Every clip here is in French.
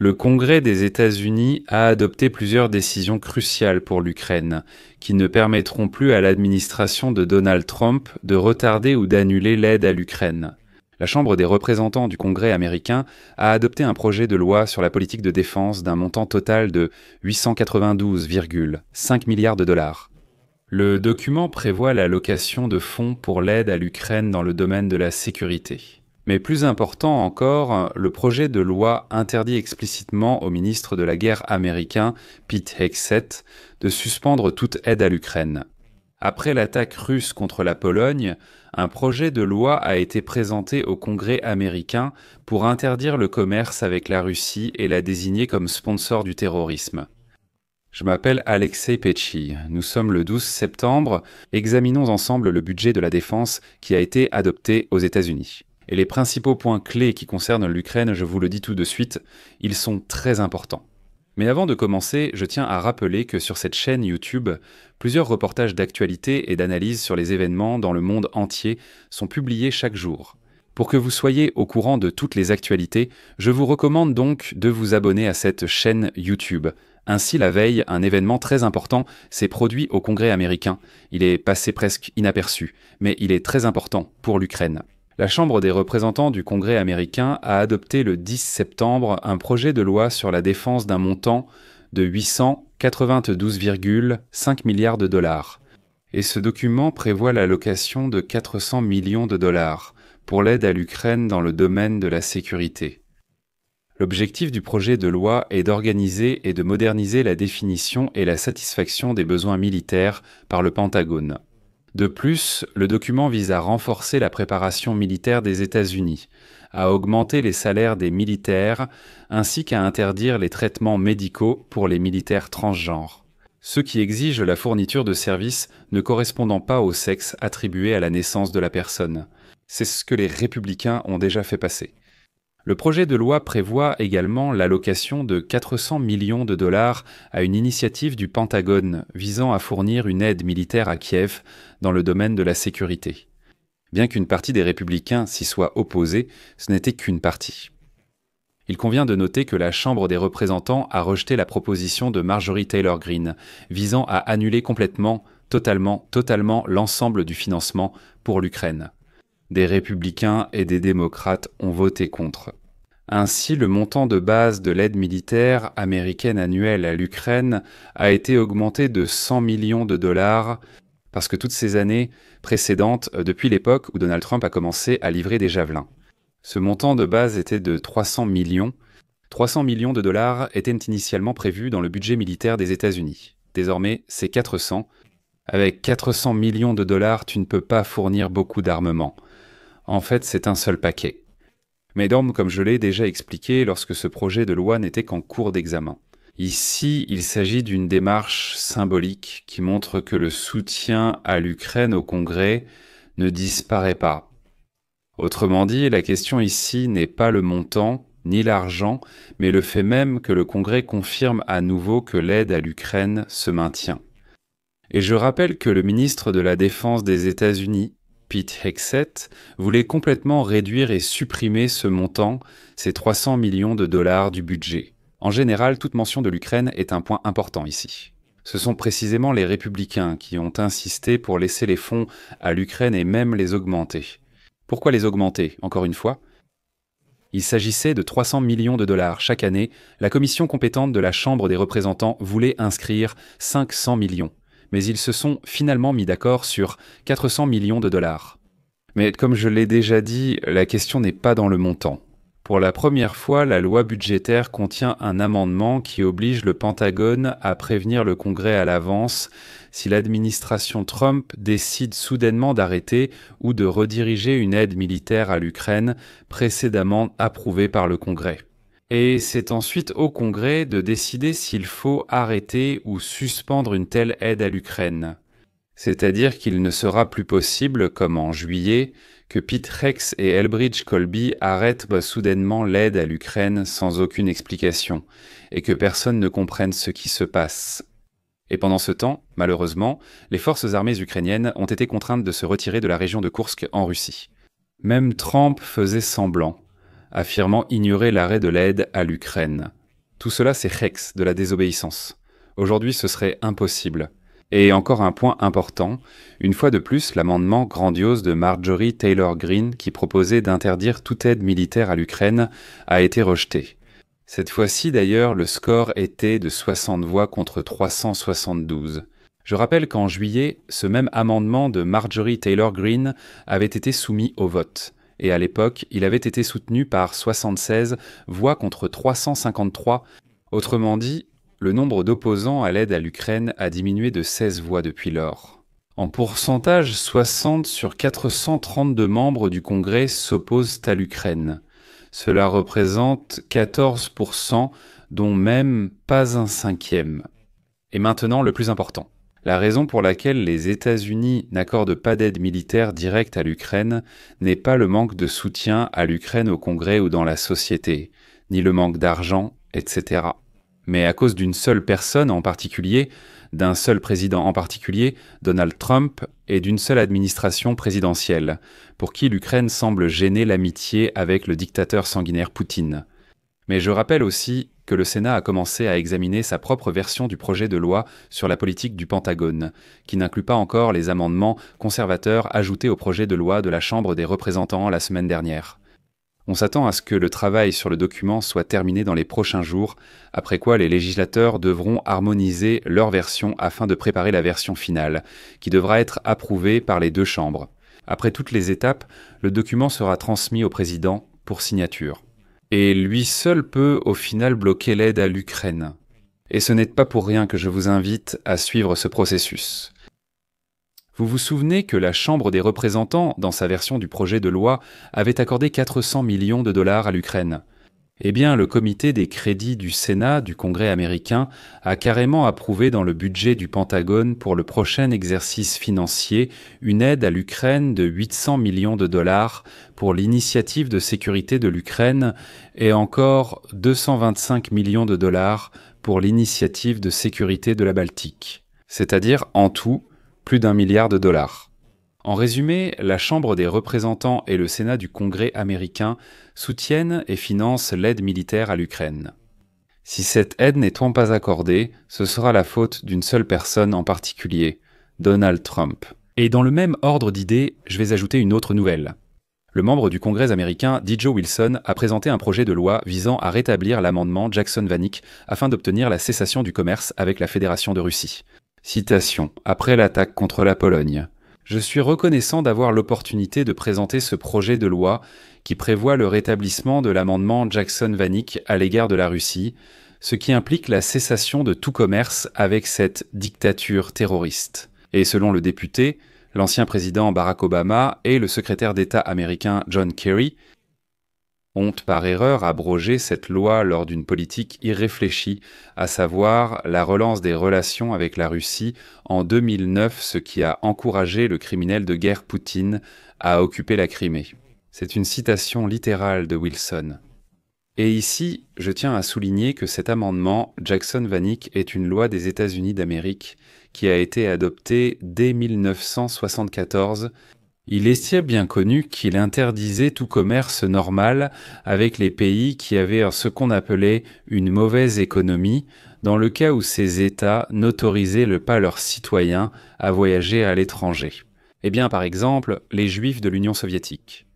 Le Congrès des États-Unis a adopté plusieurs décisions cruciales pour l'Ukraine, qui ne permettront plus à l'administration de Donald Trump de retarder ou d'annuler l'aide à l'Ukraine. La Chambre des représentants du Congrès américain a adopté un projet de loi sur la politique de défense d'un montant total de 892,5 milliards de dollars. Le document prévoit l'allocation de fonds pour l'aide à l'Ukraine dans le domaine de la sécurité. Mais plus important encore, le projet de loi interdit explicitement au ministre de la Guerre américain, Pete Hegseth, de suspendre toute aide à l'Ukraine. Après l'attaque russe contre la Pologne, un projet de loi a été présenté au Congrès américain pour interdire le commerce avec la Russie et la désigner comme sponsor du terrorisme. Je m'appelle Alexei Petchy. Nous sommes le 12 septembre. Examinons ensemble le budget de la défense qui a été adopté aux États-Unis. Et les principaux points clés qui concernent l'Ukraine, je vous le dis tout de suite, ils sont très importants. Mais avant de commencer, je tiens à rappeler que sur cette chaîne YouTube, plusieurs reportages d'actualité et d'analyse sur les événements dans le monde entier sont publiés chaque jour. Pour que vous soyez au courant de toutes les actualités, je vous recommande donc de vous abonner à cette chaîne YouTube. Ainsi, la veille, un événement très important s'est produit au Congrès américain. Il est passé presque inaperçu, mais il est très important pour l'Ukraine. La Chambre des représentants du Congrès américain a adopté le 10 septembre un projet de loi sur la défense d'un montant de 892,5 milliards de dollars. Et ce document prévoit l'allocation de 400 millions de dollars pour l'aide à l'Ukraine dans le domaine de la sécurité. L'objectif du projet de loi est d'organiser et de moderniser la définition et la satisfaction des besoins militaires par le Pentagone. De plus, le document vise à renforcer la préparation militaire des États-Unis, à augmenter les salaires des militaires, ainsi qu'à interdire les traitements médicaux pour les militaires transgenres, ceux qui exigent la fourniture de services ne correspondant pas au sexe attribué à la naissance de la personne. C'est ce que les républicains ont déjà fait passer. Le projet de loi prévoit également l'allocation de 400 millions de dollars à une initiative du Pentagone visant à fournir une aide militaire à Kiev dans le domaine de la sécurité. Bien qu'une partie des républicains s'y soit opposée, ce n'était qu'une partie. Il convient de noter que la Chambre des représentants a rejeté la proposition de Marjorie Taylor Greene visant à annuler complètement, totalement l'ensemble du financement pour l'Ukraine. Des républicains et des démocrates ont voté contre. Ainsi, le montant de base de l'aide militaire américaine annuelle à l'Ukraine a été augmenté de 100 millions de dollars parce que toutes ces années précédentes, depuis l'époque où Donald Trump a commencé à livrer des javelins. Ce montant de base était de 300 millions. 300 millions de dollars étaient initialement prévus dans le budget militaire des États-Unis. Désormais, c'est 400. Avec 400 millions de dollars, tu ne peux pas fournir beaucoup d'armement. En fait, c'est un seul paquet. Mais comme je l'ai déjà expliqué lorsque ce projet de loi n'était qu'en cours d'examen. Ici, il s'agit d'une démarche symbolique qui montre que le soutien à l'Ukraine au Congrès ne disparaît pas. Autrement dit, la question ici n'est pas le montant, ni l'argent, mais le fait même que le Congrès confirme à nouveau que l'aide à l'Ukraine se maintient. Et je rappelle que le ministre de la Défense des États-Unis, Pete Hegseth, voulait complètement réduire et supprimer ce montant, ces 300 millions de dollars du budget. En général, toute mention de l'Ukraine est un point important ici. Ce sont précisément les républicains qui ont insisté pour laisser les fonds à l'Ukraine et même les augmenter. Pourquoi les augmenter, encore une fois ? Il s'agissait de 300 millions de dollars chaque année. La commission compétente de la Chambre des représentants voulait inscrire 500 millions. Mais ils se sont finalement mis d'accord sur 400 millions de dollars. Mais comme je l'ai déjà dit, la question n'est pas dans le montant. Pour la première fois, la loi budgétaire contient un amendement qui oblige le Pentagone à prévenir le Congrès à l'avance si l'administration Trump décide soudainement d'arrêter ou de rediriger une aide militaire à l'Ukraine précédemment approuvée par le Congrès. Et c'est ensuite au Congrès de décider s'il faut arrêter ou suspendre une telle aide à l'Ukraine. C'est-à-dire qu'il ne sera plus possible, comme en juillet, que Pete Hegseth et Elbridge Colby arrêtent soudainement l'aide à l'Ukraine sans aucune explication, et que personne ne comprenne ce qui se passe. Et pendant ce temps, malheureusement, les forces armées ukrainiennes ont été contraintes de se retirer de la région de Koursk en Russie. Même Trump faisait semblant, affirmant ignorer l'arrêt de l'aide à l'Ukraine. Tout cela, c'est Rex, de la désobéissance. Aujourd'hui, ce serait impossible. Et encore un point important, une fois de plus, l'amendement grandiose de Marjorie Taylor Greene qui proposait d'interdire toute aide militaire à l'Ukraine a été rejeté. Cette fois-ci d'ailleurs, le score était de 60 voix contre 372. Je rappelle qu'en juillet, ce même amendement de Marjorie Taylor Greene avait été soumis au vote. Et à l'époque, il avait été soutenu par 76 voix contre 353. Autrement dit, le nombre d'opposants à l'aide à l'Ukraine a diminué de 16 voix depuis lors. En pourcentage, 60 sur 432 membres du Congrès s'opposent à l'Ukraine. Cela représente 14%, dont même pas un cinquième. Et maintenant, le plus important. La raison pour laquelle les États-Unis n'accordent pas d'aide militaire directe à l'Ukraine n'est pas le manque de soutien à l'Ukraine au Congrès ou dans la société, ni le manque d'argent, etc. Mais à cause d'une seule personne en particulier, d'un seul président en particulier, Donald Trump, et d'une seule administration présidentielle, pour qui l'Ukraine semble gêner l'amitié avec le dictateur sanguinaire Poutine. Mais je rappelle aussi que le Sénat a commencé à examiner sa propre version du projet de loi sur la politique du Pentagone, qui n'inclut pas encore les amendements conservateurs ajoutés au projet de loi de la Chambre des représentants la semaine dernière. On s'attend à ce que le travail sur le document soit terminé dans les prochains jours, après quoi les législateurs devront harmoniser leur version afin de préparer la version finale, qui devra être approuvée par les deux chambres. Après toutes les étapes, le document sera transmis au président pour signature. Et lui seul peut au final bloquer l'aide à l'Ukraine. Et ce n'est pas pour rien que je vous invite à suivre ce processus. Vous vous souvenez que la Chambre des représentants, dans sa version du projet de loi, avait accordé 400 millions de dollars à l'Ukraine. Eh bien, le comité des crédits du Sénat, du Congrès américain, a carrément approuvé dans le budget du Pentagone pour le prochain exercice financier une aide à l'Ukraine de 800 millions de dollars pour l'initiative de sécurité de l'Ukraine et encore 225 millions de dollars pour l'initiative de sécurité de la Baltique. C'est-à-dire, en tout, plus d'1 milliard de dollars. En résumé, la Chambre des représentants et le Sénat du Congrès américain soutiennent et financent l'aide militaire à l'Ukraine. Si cette aide n'étant pas accordée, ce sera la faute d'une seule personne en particulier, Donald Trump. Et dans le même ordre d'idées, je vais ajouter une autre nouvelle. Le membre du Congrès américain, D. Joe Wilson, a présenté un projet de loi visant à rétablir l'amendement Jackson-Vanik afin d'obtenir la cessation du commerce avec la Fédération de Russie. Citation. Après l'attaque contre la Pologne. Je suis reconnaissant d'avoir l'opportunité de présenter ce projet de loi qui prévoit le rétablissement de l'amendement Jackson-Vanik à l'égard de la Russie, ce qui implique la cessation de tout commerce avec cette dictature terroriste. Et selon le député, l'ancien président Barack Obama et le secrétaire d'État américain John Kerry ont par erreur abrogé cette loi lors d'une politique irréfléchie, à savoir la relance des relations avec la Russie en 2009, ce qui a encouragé le criminel de guerre Poutine à occuper la Crimée. C'est une citation littérale de Wilson. Et ici, je tiens à souligner que cet amendement Jackson-Vanik est une loi des États-Unis d'Amérique qui a été adoptée dès 1974. Il est bien connu qu'il interdisait tout commerce normal avec les pays qui avaient ce qu'on appelait une mauvaise économie, dans le cas où ces États n'autorisaient pas leurs citoyens à voyager à l'étranger. Eh bien, par exemple, les Juifs de l'Union soviétique.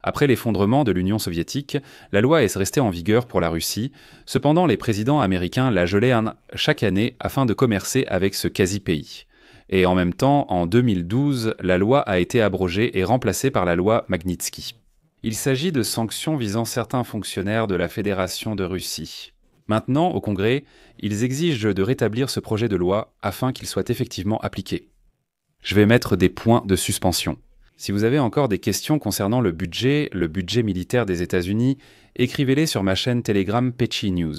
Après l'effondrement de l'Union soviétique, la loi est restée en vigueur pour la Russie. Cependant, les présidents américains la gelaient chaque année afin de commercer avec ce quasi-pays. Et en même temps, en 2012, la loi a été abrogée et remplacée par la loi Magnitsky. Il s'agit de sanctions visant certains fonctionnaires de la Fédération de Russie. Maintenant, au Congrès, ils exigent de rétablir ce projet de loi afin qu'il soit effectivement appliqué. Je vais mettre des points de suspension. Si vous avez encore des questions concernant le budget militaire des États-Unis, écrivez-les sur ma chaîne Telegram Pechi News.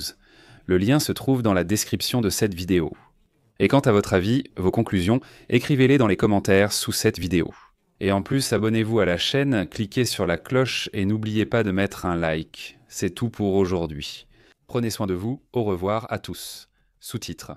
Le lien se trouve dans la description de cette vidéo. Et quant à votre avis, vos conclusions, écrivez-les dans les commentaires sous cette vidéo. Et en plus, abonnez-vous à la chaîne, cliquez sur la cloche et n'oubliez pas de mettre un like. C'est tout pour aujourd'hui. Prenez soin de vous, au revoir à tous. Sous-titres.